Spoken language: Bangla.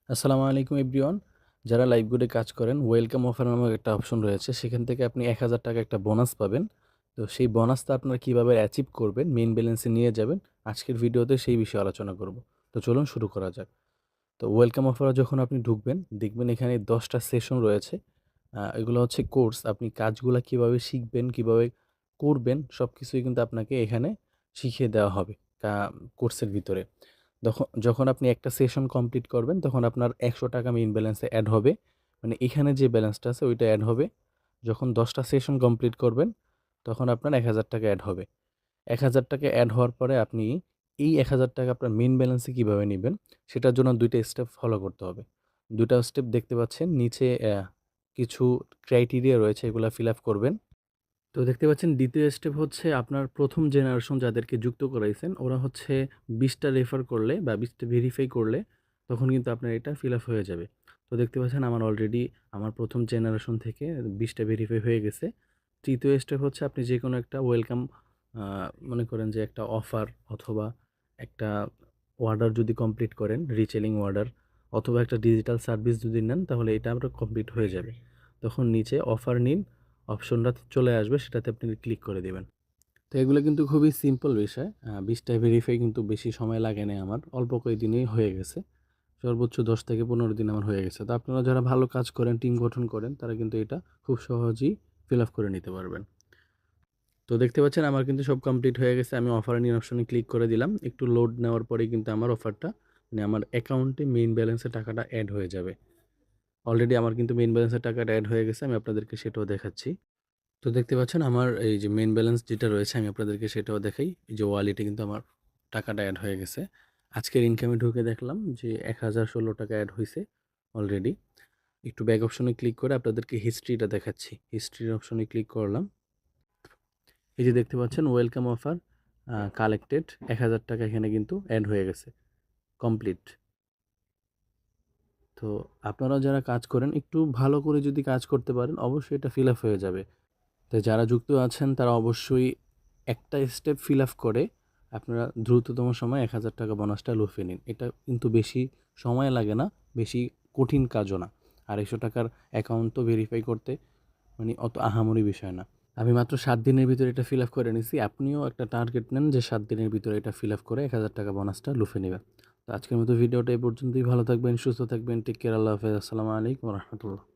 আসসালামু আলাইকুম এভরিওয়ান। যারা লাইভগুডে কাজ করেন, ওয়েলকাম অফার নামক একটা অপশন রয়েছে। সেখান থেকে আপনি ৳১,০০০ একটা বোনাস পাবেন। তো সেই বোনাসটা আপনারা কিভাবে অ্যাচিভ করবেন, মেইন ব্যালেন্সে নিয়ে যাবেন, আজকের ভিডিওতে সেই বিষয়ে আলোচনা করব। তো চলুন শুরু করা যাক। তো ওয়েলকাম অফারে যখন আপনি ঢুকবেন, দেখবেন এখানে ১০ টা সেশন রয়েছে। এগুলো হচ্ছে কোর্স। আপনি কাজগুলা কিভাবে শিখবেন, কিভাবে করবেন, সবকিছুই কিন্তু আপনাকে এখানে শিখিয়ে দেওয়া হবে কোর্সের ভিতরে। যখন আপনি একটা সেশন কমপ্লিট করবেন, তখন আপনার ৳১০০ মেইন ব্যালেন্সে এড হবে। মানে এখানে যে ব্যালেন্সটা আছে ওইটা এড হবে। যখন ১০ টা সেশন কমপ্লিট করবেন, তখন আপনার ৳১,০০০ এড হবে। ৳১,০০০ এড হওয়ার পরে আপনি এই ৳১,০০০ আপনার মেইন ব্যালেন্সে কিভাবে নিবেন, সেটার জন্য ২ টা স্টেপ ফলো করতে হবে। ২ টা স্টেপ দেখতে পাচ্ছেন নিচে কিছু ক্রাইটেরিয়া রয়েছে, এগুলা ফিল আপ করবেন। তো দেখতে পাচ্ছেন ২য় স্টেপ হচ্ছে আপনার ১ম জেনারেশন যাদেরকে যুক্ত করাইছেন, ওরা হচ্ছে ২০ টা রেফার করলে বা ২০ টা ভেরিফাই করলে তখন কিন্তু আপনার এটা ফিল আপ হয়ে যাবে। তো দেখতে পাচ্ছেন আমার অলরেডি আমার ১ম জেনারেশন থেকে ২০ টা ভেরিফাই হয়ে গেছে। ৩য় স্টেপ হচ্ছে আপনি যেকোনো একটা ওয়েলকাম আ মনে করেন যে একটা অফার অথবা একটা অর্ডার যদি কমপ্লিট করেন, রিটেইলিং অর্ডার অথবা একটা ডিজিটাল সার্ভিস যদি নেন, তাহলে এটা আপনার কমপ্লিট হয়ে যাবে। তখন নিচে অফার নিন অপশনটা চলে আসবে, সেটাতে আপনি ক্লিক করে দিবেন। তো এগুলো কিন্তু খুবই সিম্পল বিষয়। ২০ টা ভেরিফাই কিন্তু বেশি সময় লাগে নাই আমার। অল্প কয়েকদিনেই হয়ে গেছে। সর্বোচ্চ ১০ থেকে ১৫ দিন আমার হয়ে গেছে। তো আপনারা যারা ভালো কাজ করেন, টিম গঠন করেন, তারা কিন্তু এটা খুব সহজেই ফিল আপ করে নিতে পারবেন। তো দেখতে পাচ্ছেন আমার কিন্তু সব কমপ্লিট হয়ে গেছে। আমি অফার নিন অপশনে ক্লিক করে দিলাম। একটু লোড নেওয়ার পরেই কিন্তু আমার অফারটা মানে আমার অ্যাকাউন্টে মেইন ব্যালেন্সে টাকাটা এড হয়ে যাবে। অলরেডি আমার কিন্তু মেইন ব্যালেন্সের টাকাটা এড হয়ে গেছে। আমি আপনাদেরকে সেটাও দেখাচ্ছি। তো দেখতে পাচ্ছেন আমার এই যে মেইন ব্যালেন্স যেটা রয়েছে আমি আপনাদেরকে সেটাও দেখাই। এই যে ওয়ালেটে কিন্তু আমার টাকাটা এড হয়ে গেছে। আজকের ইনকামে ঢুকে দেখলাম যে ৳১,০১৬ এড হইছে অলরেডি। একটু ব্যাক অপশনে ক্লিক করে আপনাদেরকে হিস্ট্রিটা দেখাচ্ছি। হিস্ট্রির অপশনে ক্লিক করলাম। এই যে দেখতে পাচ্ছেন ওয়েলকাম অফার কালেক্টেড ৳১,০০০ এখানে কিন্তু এড হয়ে গেছে। কমপ্লিট। তো আপনারাও যারা কাজ করেন একটু ভালো করে যদি কাজ করতে পারেন অবশ্যই এটা ফিল আপ হয়ে যাবে। তো যারা যুক্ত আছেন তারা অবশ্যই একটা স্টেপ ফিল আপ করে আপনারা দ্রুততম সময়ে ৳১,০০০ বোনাসটা লুফে নিন। এটা কিন্তু বেশি সময় লাগে না, বেশি কঠিন কাজও না। ৳২৫০ অ্যাকাউন্ট তো ভেরিফাই করতে মানে অত আহামরি বিষয় না। আমি মাত্র ৭ দিনের ভিতরে এটা ফিল আপ করে নিছি। আপনিও একটা টার্গেট নেন যে ৭ দিনের ভিতরে এটা ফিল আপ করে ৳১,০০০ বোনাসটা লুফে নিবেন। তো আজকের মতো ভিডিওটা এই পর্যন্তই। ভালো থাকবেন, সুস্থ থাকবেন। Take care. আল্লাহ হাফেজ। আসসালামু আলাইকুম ওয়া রাহমাতুল্লাহ।